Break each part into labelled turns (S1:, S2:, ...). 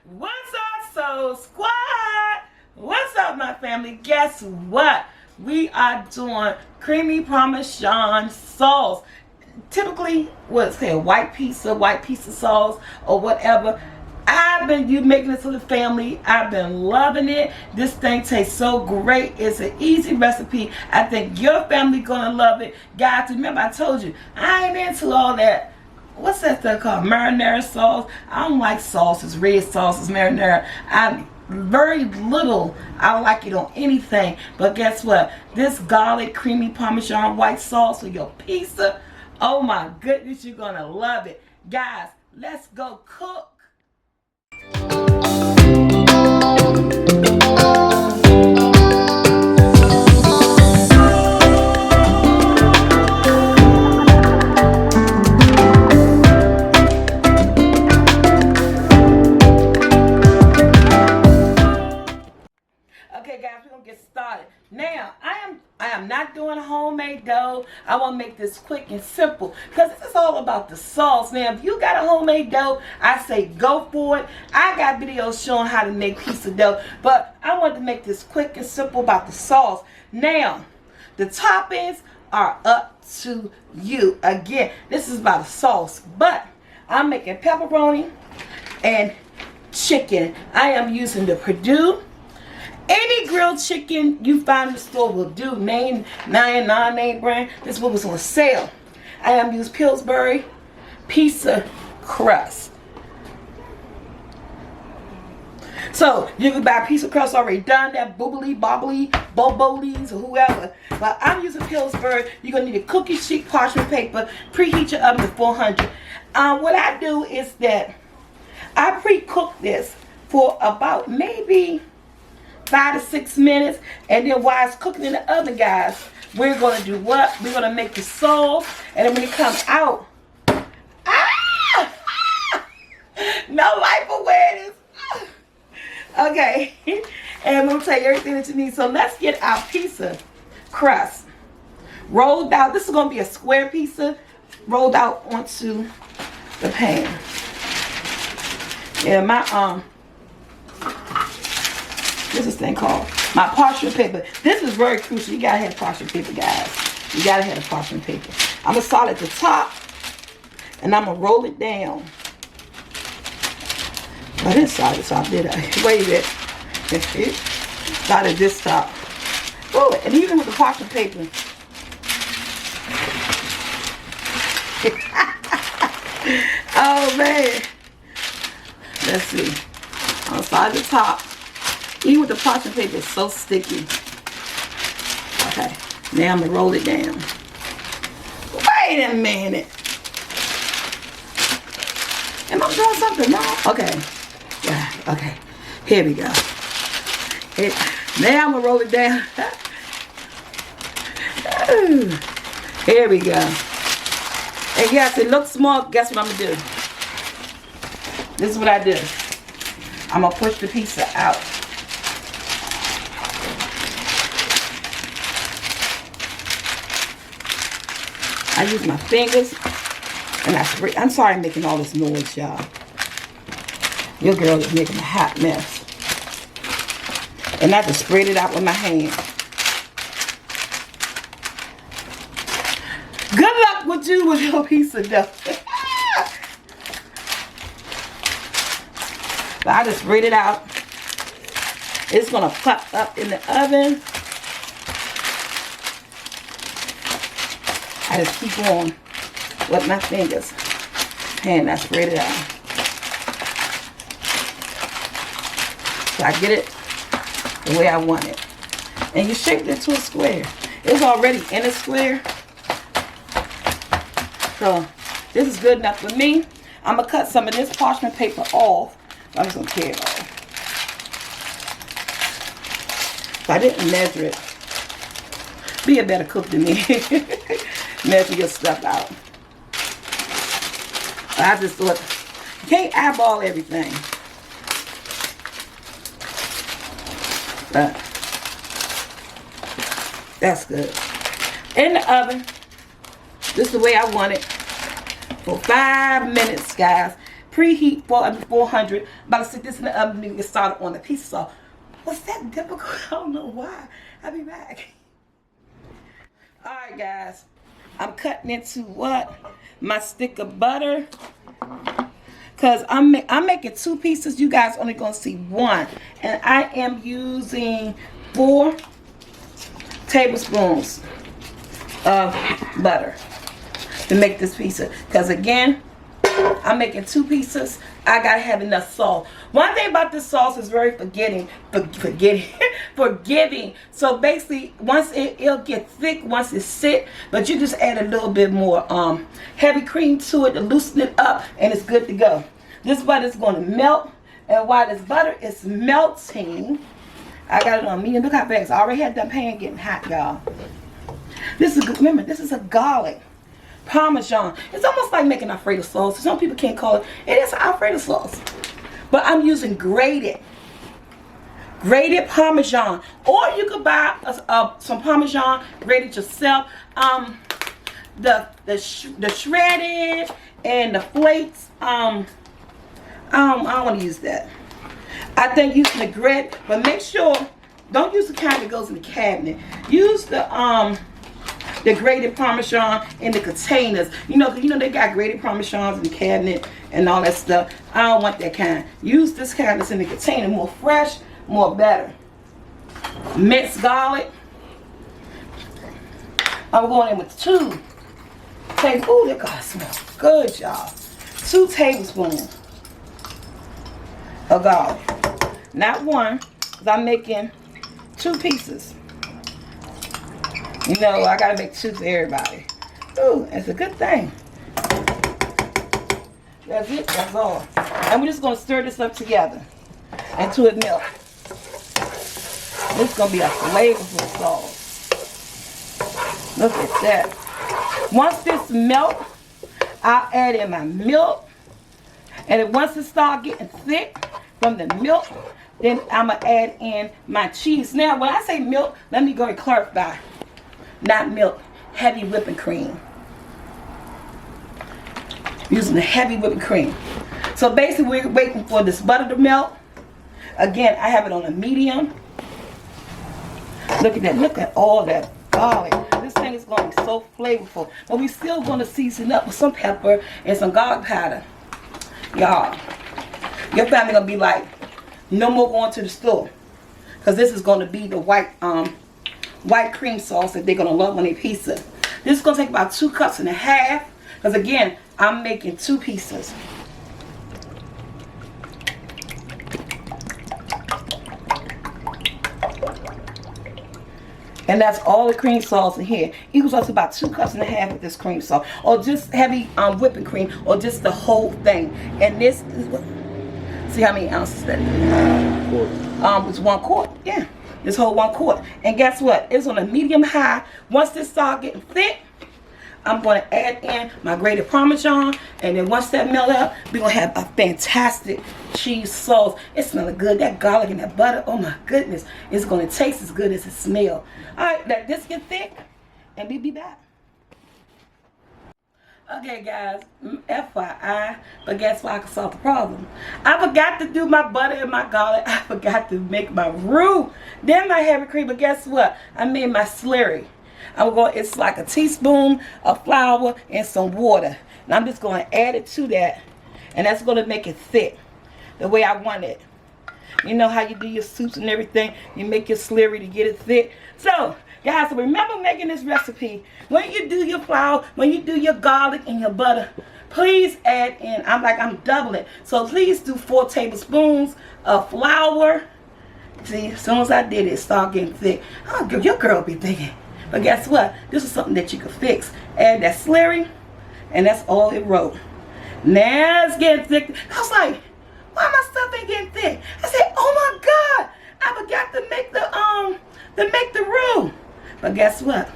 S1: What's up, Soul Squad? What's up, my family? Guess what? We are doing creamy Parmesan sauce. Typically, what's here, white pizza sauce, or whatever. You making this for the family. I've been loving it. This thing tastes so great. It's an easy recipe. I think your family gonna love it. Guys, remember I told you, I ain't into all that. What's that stuff called? Marinara sauce. I don't like sauces, red sauces, marinara. Very little. I don't like it on anything. But guess what? This garlic creamy Parmesan white sauce for your pizza. Oh my goodness, you're gonna love it. Guys, let's go cook. Okay guys, we're gonna get started. Now, I am not doing homemade dough. I want to make this quick and simple because this is all about the sauce. Now, if you got a homemade dough, I say go for it. I got videos showing how to make pizza dough, but I want to make this quick and simple about the sauce. Now, the toppings are up to you. Again, this is about the sauce, but I'm making pepperoni and chicken. I am using the Purdue. Any grilled chicken you find in the store will do. Name non-name brand. This one was on sale. I am using Pillsbury pizza crust. So you can buy pizza crust already done, that boobly bobbly bobolies or whoever. But I'm using Pillsbury. You're gonna need a cookie sheet parchment paper. Preheat your oven to 400. What I do is that I pre-cook this for about maybe 5 to 6 minutes, and then while it's cooking in the oven, guys, we're going to do what? We're going to make the sauce, and then when it comes out, no life awareness. Okay, and I'm going to tell you everything that you need. So let's get our pizza crust rolled out. This is going to be a square pizza rolled out onto the pan. Yeah, this is thing called my parchment paper. This is very crucial. You gotta have parchment paper, guys. You gotta have the parchment paper. I'm gonna start at the top, and I'm gonna roll it down. I didn't start at the top, did I? Wait a minute. Start at this top. Oh, and even with the parchment paper. Oh man. Let's see. I'm gonna start at the top. Even with the parchment paper, it's so sticky. Okay, now I'm gonna roll it down. Wait a minute. Am I doing something wrong? Okay, yeah, okay. Here we go. Now I'm gonna roll it down. Here we go. And yes, it looks small. Guess what I'm gonna do? This is what I do. I'm gonna push the pizza out. I use my fingers, and I spray. I'm sorry I'm making all this noise, y'all. Your girl is making a hot mess. And I just sprayed it out with my hand. Good luck with you with your pizza dough. But I just sprayed it out. It's going to pop up in the oven. I just keep on with my fingers. And I spread it out. So I get it the way I want it. And you shape it into a square. It's already in a square. So this is good enough for me. I'm going to cut some of this parchment paper off. I'm just going to tear it off. So I didn't measure it. Be a better cook than me. Measure your stuff out. I just thought, you can't eyeball everything. But that's good. In the oven, this is the way I want it, for 5 minutes, guys. Preheat for 400. About to stick this in the oven and get started on the pizza sauce. Was that difficult? I don't know why. I'll be back. Alright guys. I'm cutting into what? My stick of butter. Because I'm making 2 pieces. You guys only going to see 1. And I am using 4 tablespoons of butter to make this pizza. Because again, I'm making 2 pieces. I gotta have enough salt. One thing about this sauce is very forgiving. So basically, once it'll get thick once it sit, but you just add a little bit more heavy cream to it to loosen it up, and it's good to go. This butter is going to melt, and while this butter is melting, I got it on medium. Look how fast. I already had that pan getting hot, y'all. This is, remember, this is a garlic Parmesan. It's almost like making Alfredo sauce. Some people can't call it. It is Alfredo sauce. But I'm using grated Parmesan. Or you could buy some Parmesan, grated yourself. The shredded and the flakes. I don't want to use that. I think using the grit, but make sure, don't use the kind that goes in the cabinet. Use the grated Parmesan in the containers. You know they got grated Parmesans in the cabinet and all that stuff. I don't want that kind. Use this kind that's in the container. More fresh, more better. Minced garlic. I'm going in with 2 tablespoons. Ooh, that garlic smells good, y'all. 2 tablespoons of garlic. Not 1, because I'm making 2 pieces. You know, I gotta make 2 for everybody. Ooh, it's a good thing. That's it, that's all. And we're just gonna stir this up together until it melts. This is gonna be a flavorful sauce. Look at that. Once this melts, I'll add in my milk. And then once it starts getting thick from the milk, then I'm gonna add in my cheese. Now, when I say milk, let me go and clarify. Not milk, heavy whipping cream. Using the heavy whipping cream. So basically we're waiting for this butter to melt. Again, I have it on a medium. Look at that, look at all that garlic. This thing is going to be so flavorful. But we're still going to season up with some pepper and some garlic powder. Y'all, your family going to be like, no more going to the store. Because this is going to be the white cream sauce that they're going to love on their pizza. This is going to take about 2.5 cups. Because again, I'm making 2 pieces. And that's all the cream sauce in here. Equals up to about 2.5 cups of this cream sauce. Or just heavy whipping cream. Or just the whole thing. And this is what, see how many ounces that is? It's 1 quart. Yeah. This whole 1 quart. And guess what? It's on a medium high. Once this starts getting thick, I'm going to add in my grated Parmesan. And then once that melt up, we're going to have a fantastic cheese sauce. It's smelling good. That garlic and that butter, oh my goodness. It's going to taste as good as it smells. Alright, let this get thick. And we'll be back. Okay guys, FYI, but guess what? I can solve the problem. I forgot to do my butter and my garlic. I forgot to make my roux. Then my heavy cream, but guess what? I made my slurry. It's like a teaspoon of flour and some water. And I'm just going to add it to that. And that's going to make it thick the way I want it. You know how you do your soups and everything? You make your slurry to get it thick. So, guys, remember making this recipe. When you do your flour, when you do your garlic and your butter, please add in, I'm doubling. So please do 4 tablespoons of flour. See, as soon as I did it, start getting thick. Oh, your girl be thinking. But guess what? This is something that you can fix. Add that slurry, and that's all it wrote. Now it's getting thick. I was like, why my stuff ain't getting thick? I said, oh my God, I forgot to make the roux. But guess what?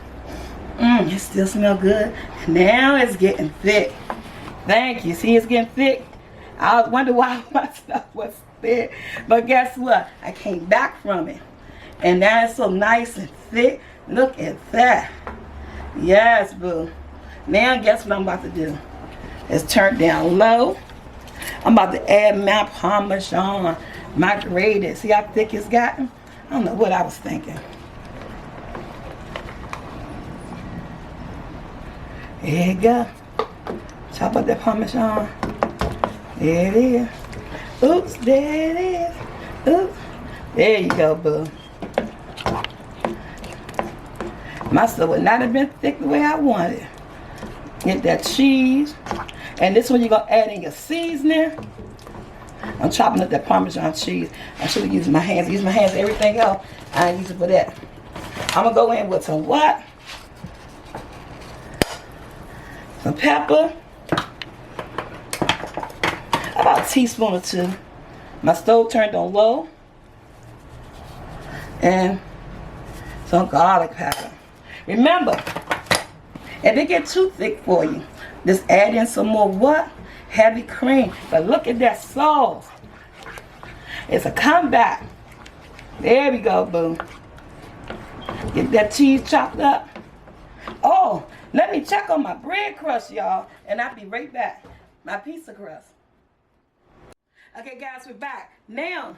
S1: It still smells good. Now it's getting thick. Thank you. See, it's getting thick. I was wondering why my stuff was thick. But guess what? I came back from it. And now it's so nice and thick. Look at that. Yes, boo. Now guess what I'm about to do? It's turned down low. I'm about to add my Parmesan, my grated. See how thick it's gotten? I don't know what I was thinking. There you go. Chop up that Parmesan. There it is. Oops, there it is. Oops. There you go, boo. My stuff would not have been thick the way I wanted. Get that cheese. And this one you're going to add in your seasoning. I'm chopping up that Parmesan cheese. I should have used my hands. I use my hands for everything else. I ain't use it for that. I'm going to go in with some what? Some pepper. About a teaspoon or two. My stove turned on low. And some garlic powder. Remember, if it get too thick for you, just add in some more what? Heavy cream. But look at that sauce. It's a comeback. There we go, boo. Get that cheese chopped up. Oh, let me check on my bread crust, y'all. And I'll be right back. My pizza crust. Okay, guys, we're back. Now,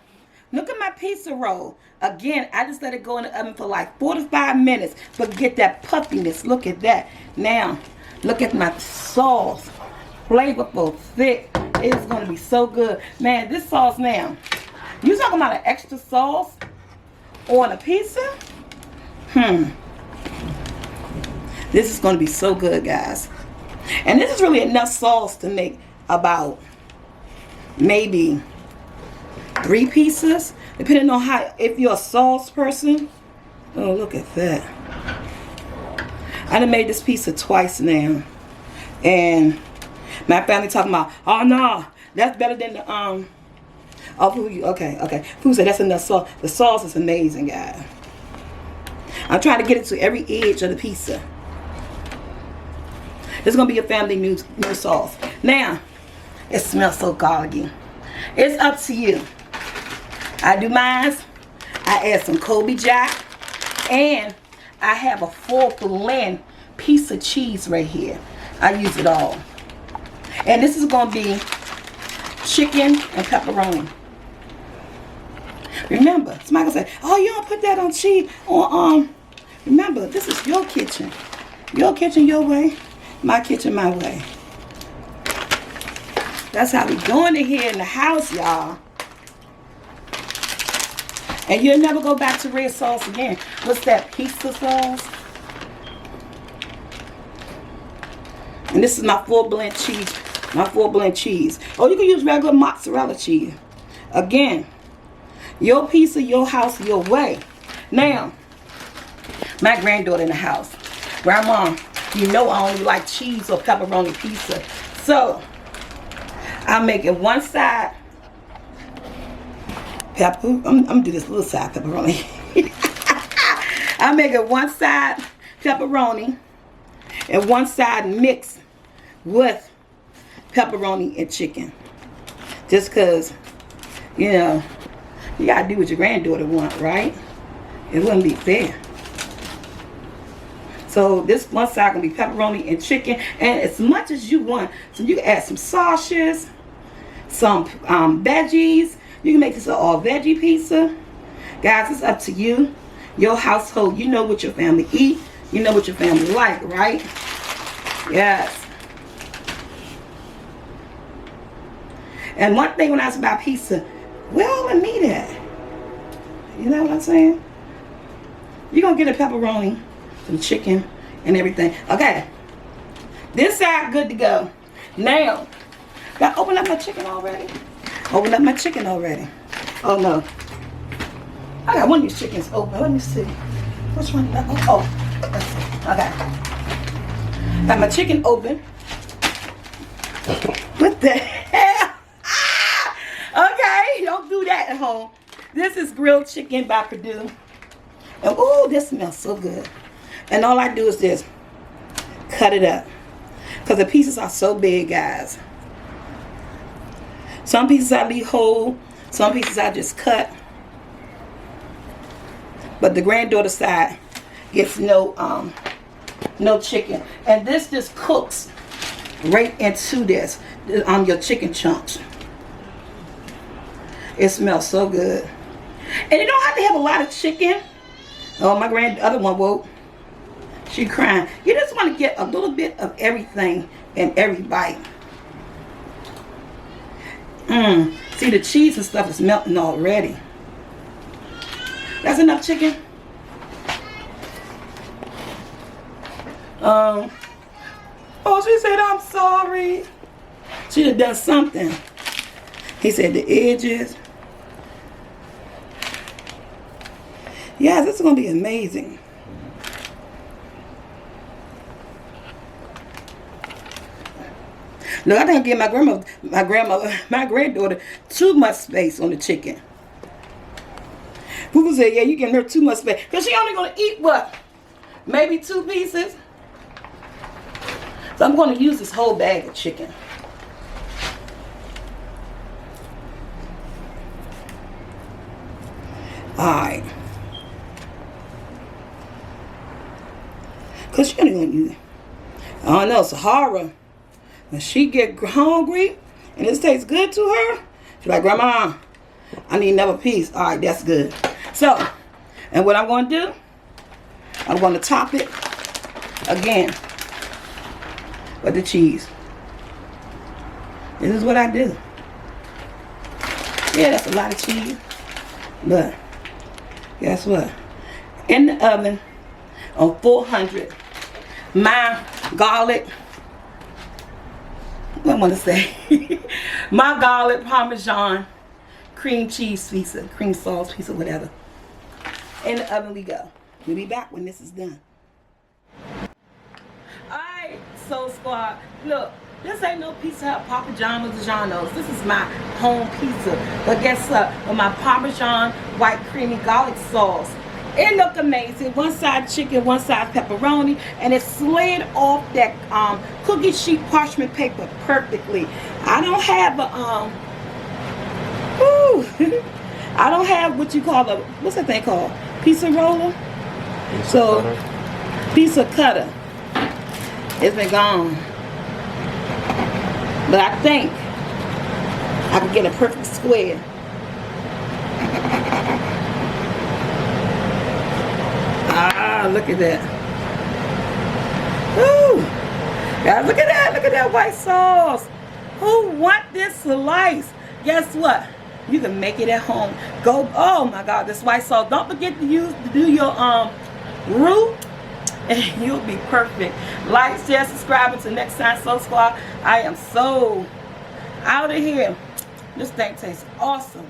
S1: look at my pizza roll. Again, I just let it go in the oven for like 4 to 5 minutes. But get that puffiness. Look at that. Now, look at my sauce. Flavorful, thick. It's going to be so good. Man, this sauce now. You talking about an extra sauce on a pizza? This is going to be so good, guys. And this is really enough sauce to make about maybe 3 pieces, depending on how, if you're a sauce person. Oh, look at that. I done made this pizza twice now. And my family talking about, oh no, that's better than the, oh, okay. Food said that's enough sauce. The sauce is amazing, guys. I'm trying to get it to every edge of the pizza. It's going to be a family new sauce. Now, it smells so garlicky. It's up to you. I do mine. I add some Kobe Jack. And I have a full blend piece of cheese right here. I use it all. And this is going to be chicken and pepperoni. Remember, somebody say, oh, you don't put that on cheese. Or, remember, this is your kitchen. Your kitchen, your way. My kitchen, my way. That's how we doing it here in the house, y'all. And you'll never go back to red sauce again. What's that? Pizza sauce? And this is my full blend cheese. My full blend cheese. Oh, you can use regular mozzarella cheese. Again, your pizza, your house, your way. Now, my granddaughter in the house. Grandma, you know I only like cheese or pepperoni pizza. So, I'm making one side pepper. I'm gonna do this little side pepperoni. I'm making one side pepperoni and one side mixed with pepperoni and chicken. Just because, you know, you gotta do what your granddaughter want, right? It wouldn't be fair. So this one side gonna be pepperoni and chicken, and as much as you want. So you can add some sausages, some veggies. You can make this an all veggie pizza. Guys, it's up to you. Your household, you know what your family eat. You know what your family like, right? Yes. And one thing when I was about pizza, where all the meat at? You know what I'm saying? You're going to get a pepperoni, some chicken, and everything. Okay. This side good to go. Now, did I open up my chicken already? Open up my chicken already. Oh, no. I got one of these chickens open. Let me see. Which one? Oh, let's see. Okay. Got my chicken open. What the hell? Okay, don't do that at home. This is grilled chicken by Purdue. And oh, this smells so good. And all I do is just cut it up. Because the pieces are so big, guys. Some pieces I leave whole. Some pieces I just cut. But the granddaughter side gets no chicken. And this just cooks right into this, your chicken chunks. It smells so good. And you don't have to have a lot of chicken. Oh, my other one woke. She crying. You just want to get a little bit of everything in every bite. See, the cheese and stuff is melting already. That's enough chicken. Oh, she said, I'm sorry. She done done something. He said the edges. Yes, this is going to be amazing. Look, I think I give my granddaughter too much space on the chicken. People say, yeah, you giving her too much space. Because she only going to eat what? Maybe 2 pieces. So I'm going to use this whole bag of chicken. Alright. Because she only going to use it. I don't know, Sahara. When she get hungry and this tastes good to her, she's like, Grandma, I need another piece. All right, that's good. So, and what I'm going to do, I'm going to top it again with the cheese. This is what I do. Yeah, that's a lot of cheese. But, guess what? In the oven on 400, my garlic, what I want to say, my garlic Parmesan cream cheese pizza, cream sauce pizza, whatever. In the oven we go. We'll be back when this is done. Alright, Soul Squad. Look, this ain't no Pizza Hut Papa John's or Giano's. This is my home pizza. But guess what? With my Parmesan white creamy garlic sauce. It looked amazing. One side chicken, one side pepperoni, and it slid off that cookie sheet parchment paper perfectly. I don't have a I don't have what you call a, what's that thing called? Pizza roller. Pizza cutter. It's been gone. But I think I can get a perfect square. Ah, look at that. Woo! Guys, look at that. Look at that white sauce. Who want this slice? Guess what? You can make it at home. Go, oh my God, this white sauce. Don't forget to do your roux, and you'll be perfect. Like, share, subscribe. Until next time, Soul Squad. I am so out of here. This thing tastes awesome.